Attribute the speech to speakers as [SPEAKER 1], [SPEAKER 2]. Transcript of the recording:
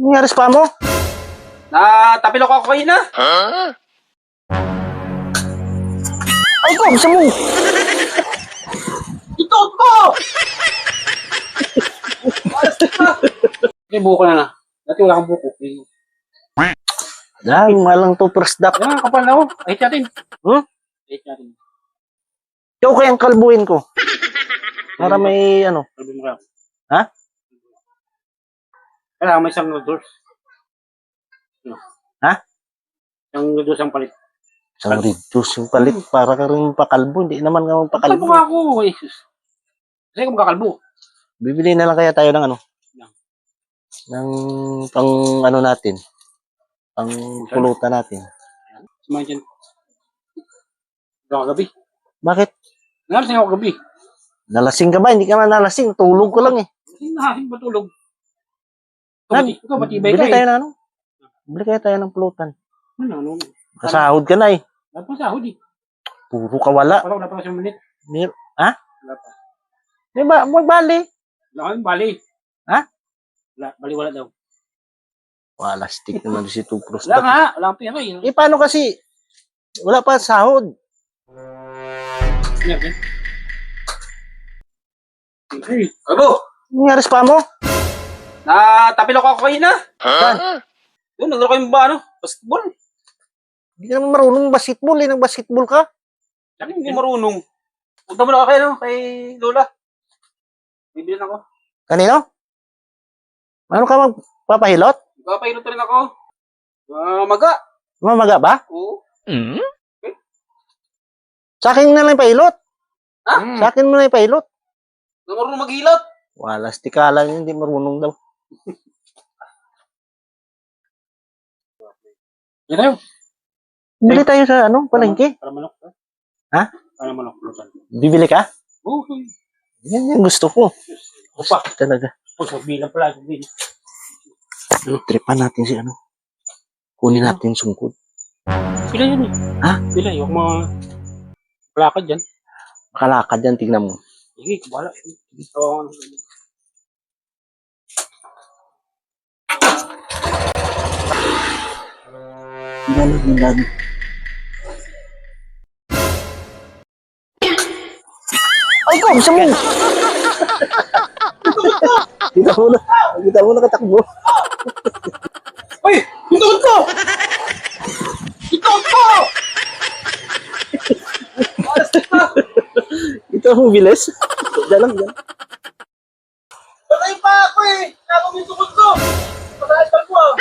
[SPEAKER 1] nangyari sa paa mo?
[SPEAKER 2] Tapilok ako kanina.
[SPEAKER 1] Ay ko, bisa mo.
[SPEAKER 2] Ituot ko! May buko na. Dati wala kang buko.
[SPEAKER 1] Yan, malang to first dap.
[SPEAKER 2] Yan, kapal na ako. Ahit natin. Ahit natin.
[SPEAKER 1] Ikaw kayang kalbuhin ko. Para may ano.
[SPEAKER 2] Sabi mo ka.
[SPEAKER 1] Ha?
[SPEAKER 2] Kailangan may isang noodles.
[SPEAKER 1] Ha?
[SPEAKER 2] Isang noodles ang palit.
[SPEAKER 1] Isang reduce yung palit para ka rin pakalbo. Hindi naman nga
[SPEAKER 2] Kalbo
[SPEAKER 1] pakalbo.
[SPEAKER 2] nga ako. Jesus. Kasi kung kakalbo.
[SPEAKER 1] Bibili na lang kaya tayo ng ano? Ng pang ano natin. Pang pulutan natin.
[SPEAKER 2] Sumayin dyan. Ito gabi.
[SPEAKER 1] Bakit?
[SPEAKER 2] Nalasing ako gabi.
[SPEAKER 1] Nalasing ka ba? Hindi ka man nalasing. Tulog ko lang eh.
[SPEAKER 2] Hindi nakasing matulog. Ikaw matibay
[SPEAKER 1] Bili
[SPEAKER 2] ka
[SPEAKER 1] tayo
[SPEAKER 2] eh.
[SPEAKER 1] na ano? Bili kaya tayo ng pulutan.
[SPEAKER 2] Ano?
[SPEAKER 1] Kasahod ka na eh.
[SPEAKER 2] Wala pa sahod eh.
[SPEAKER 1] Puro ka wala.
[SPEAKER 2] Wala pa kasi minute.
[SPEAKER 1] Ha?
[SPEAKER 2] Wala pa.
[SPEAKER 1] Di ba? Magbali.
[SPEAKER 2] Wala kami bali.
[SPEAKER 1] Ha?
[SPEAKER 2] Wala daw.
[SPEAKER 1] Wala, stick naman si Tupros.
[SPEAKER 2] Wala nga. Wala kang pera eh.
[SPEAKER 1] Eh, paano kasi? Wala pa sahod.
[SPEAKER 2] Yan. Hey, abo!
[SPEAKER 1] Nangyari sa paa mo?
[SPEAKER 2] Tapilok ako kanina.
[SPEAKER 1] Saan?
[SPEAKER 2] Doon, naglaro kayo ba, ano? Basketball.
[SPEAKER 1] Hindi ka naman marunong basketball eh. Nag-basketball ka?
[SPEAKER 2] Sabi, hindi marunong. Punta mo na kayo, no? Kay Lola. Bibilin ako.
[SPEAKER 1] Kanino? Ano ka magpapahilot?
[SPEAKER 2] Magpapahilot rin ako. Maga.
[SPEAKER 1] Mamaga ba?
[SPEAKER 2] Oo.
[SPEAKER 1] Sa akin na lang yung pahilot.
[SPEAKER 2] Ha?
[SPEAKER 1] Sa akin mo na yung pahilot.
[SPEAKER 2] Hindi marunong maghilot.
[SPEAKER 1] Wala, stikala yun. Hindi marunong daw.
[SPEAKER 2] Yan tayo.
[SPEAKER 1] Bili tayo sa ano, palengke.
[SPEAKER 2] Para manok.
[SPEAKER 1] Ha?
[SPEAKER 2] Para manok.
[SPEAKER 1] Bibili ka?
[SPEAKER 2] Oo.
[SPEAKER 1] Yan yung gusto ko.
[SPEAKER 2] Opa.
[SPEAKER 1] Talaga.
[SPEAKER 2] Bilang pala. Bilang.
[SPEAKER 1] Tripan natin si ano. Kunin natin yung sungkod.
[SPEAKER 2] Pila yun eh.
[SPEAKER 1] Ha?
[SPEAKER 2] Pila. Yung mga plakad dyan.
[SPEAKER 1] Makalakad yan, tingnan mo.
[SPEAKER 2] Sige, bahala. Ito.
[SPEAKER 1] Tingnan. Ay ko, bisa mo. Kita mo na katakbo.
[SPEAKER 2] Uy! Ituot ko! Ituot ko!
[SPEAKER 1] Ito ang bilis. Diyan lang, diyan.
[SPEAKER 2] Patay pa ako eh! Nakapag yung tukod ko! Patay pa ko ah!